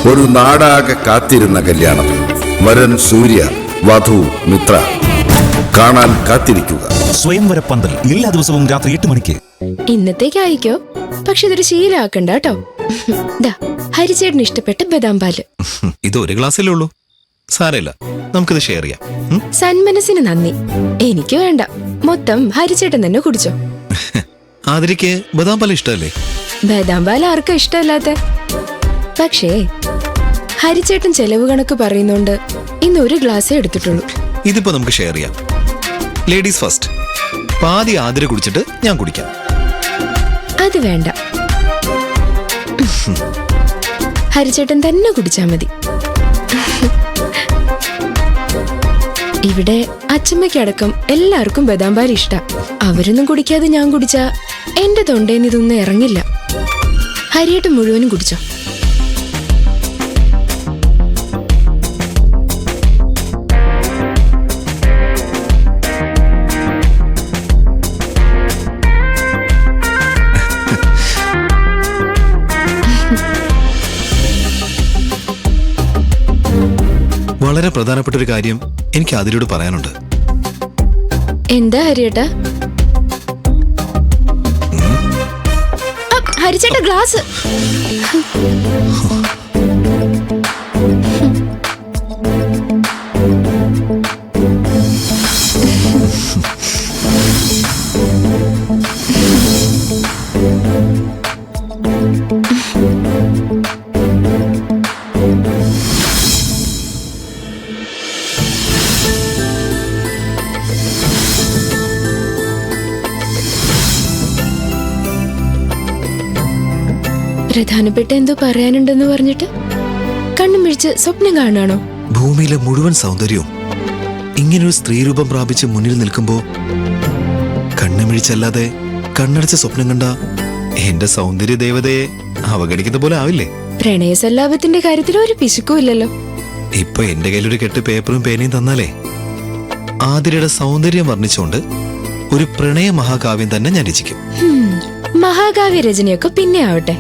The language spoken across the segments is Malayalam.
ഒരു നാടാകെ കാത്തിരുന്ന കല്യാണം. വരൻ സൂര്യ, വധു മിത്ര. കാണാൻ കാത്തിരിക്കുക. സ്വയംവര പന്തൽ എല്ലാ ദിവസവും രാത്രി 8 മണിക്ക്. ഇന്നത്തേക്ക് അയക്കോ, പക്ഷെ ഇതൊരു ശീലമാക്കണ്ട കേട്ടോ. ഹരിച്ചേട്ടന് ഇഷ്ടപ്പെട്ട ബദാം പാല്. ഇത് ഒരു ഗ്ലാസ്സല്ലേ ഉള്ളൂ, സാരമില്ല, നമുക്കിത് ഷെയർ ചെയ്യാം. സന്മനസ്സിന് നന്ദി. എനിക്ക് വേണ്ട, മൊത്തം ഹരിച്ചേട്ടൻ തന്നെ കുടിച്ചോ. ആതിരയ്ക്ക് ബദാം പാൽ ഇഷ്ടമല്ലേ? ബദാം പാൽ ആർക്കാ ഇഷ്ടമല്ലാത്ത? പക്ഷേ ഹരിച്ചേട്ടൻ ചെലവ് കണക്ക് പറയുന്നോണ്ട് ഇന്ന് ഒരു ഗ്ലാസ്സേ എടുത്തിട്ടുള്ളൂ. ഇതിപ്പോ നമുക്ക് ഷെയർ ചെയ്യാം. Ladies first. പാതി ആതിര കുടിച്ചിട്ട് ഞാൻ കുടിക്കാം. അത് വേണ്ട, ഹരിച്ചേട്ടൻ തന്നെ കുടിച്ചാ മതി. ഇവിടെ അച്ചമ്മയ്ക്കടക്കം എല്ലാവർക്കും ബദാം പാൽ ഇഷ്ടാ. അവരൊന്നും കുടിക്കാതെ ഞാൻ കുടിച്ചാ എന്റെ തൊണ്ടേന്ന് ഇതൊന്നും ഇറങ്ങില്ല. ഹരിയേട്ടൻ മുഴുവനും കുടിച്ചോ. വളരെ പ്രധാനപ്പെട്ട ഒരു കാര്യം എനിക്ക് ആതിരയോട് പറയാനുണ്ട്. എന്താ ഹരിയേട്ടാ? ഹരിച്ചേട്ട ഗ്ലാസ്. പ്രധാനപ്പെട്ട എന്തോ പറയാനുണ്ടെന്ന് പറഞ്ഞിട്ട് കണ്ണും മിഴിച്ച് സ്വപ്നം കാണാണോ? ഭൂമിയിലെ മുഴുവൻ സൗന്ദര്യവും ഇങ്ങനൊരു സ്ത്രീരൂപം പ്രാപിച്ച് മുന്നിൽ നിൽക്കുമ്പോ കണ്ണുമിഴിച്ചല്ലാതെ കണ്ണടച്ച സ്വപ്നം കണ്ട എന്റെ സൗന്ദര്യ ദേവതയെ അവഗണിക്കുന്ന പോലെ ആവില്ലേ? പ്രണയസല്ലാപത്തിന്റെ കാര്യത്തിൽ ഒരു പിശുക്കും ഇല്ലല്ലോ. ഇപ്പൊ എന്റെ കയ്യിലൊരു കെട്ട് പേപ്പറും പേനയും തന്നാലേ ആതിരയുടെ സൗന്ദര്യം വർണ്ണിച്ചുകൊണ്ട് ഒരു പ്രണയ മഹാകാവ്യം തന്നെ ഞാൻ രചിക്കും. മഹാകാവ്യ രചനയൊക്കെ പിന്നെ ആവട്ടെ,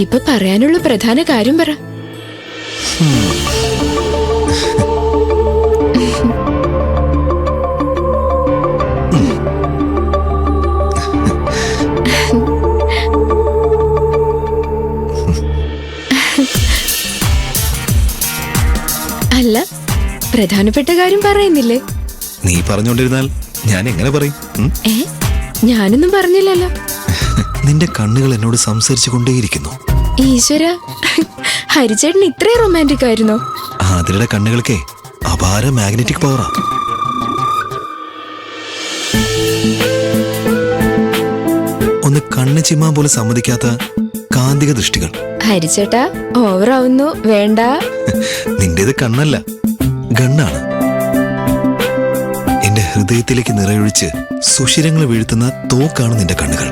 ഇപ്പൊ പറയാനുള്ള പ്രധാന കാര്യം പറ. അല്ല, പ്രധാനപ്പെട്ട കാര്യം പറയുന്നില്ലേ? നീ പറഞ്ഞോണ്ടിരുന്നാൽ ഞാൻ എങ്ങനെ പറയും? ഞാനൊന്നും പറഞ്ഞില്ലല്ലോ. നിന്റെ കണ്ണുകൾ എന്നോട് സംസാരിച്ചു കൊണ്ടേയിരിക്കുന്നു. ഈശ്വര, ഹരിച്ചേട്ടൻ ഇത്രയും റൊമാൻറ്റിക് ആയിരുന്നോ? ആതിരയുടെ കണ്ണുകൾക്കേ അപാര മാഗ്നറ്റിക് പവറാ. ഒന്ന് കണ്ണ് ചിമ്മാൻ പോലും സമ്മതിക്കാത്ത കാന്തിക ദൃഷ്ടികൾ. ഹരിച്ചേട്ടാ, ഓവറാവുന്നു, വേണ്ട. നിന്റേത് കണ്ണല്ല, ഗണ്ണാണ്. എന്റെ ഹൃദയത്തിലേക്ക് നിറയൊഴിച്ച് സുഷിരങ്ങൾ വീഴ്ത്തുന്ന തോക്കാണ് നിന്റെ കണ്ണുകൾ.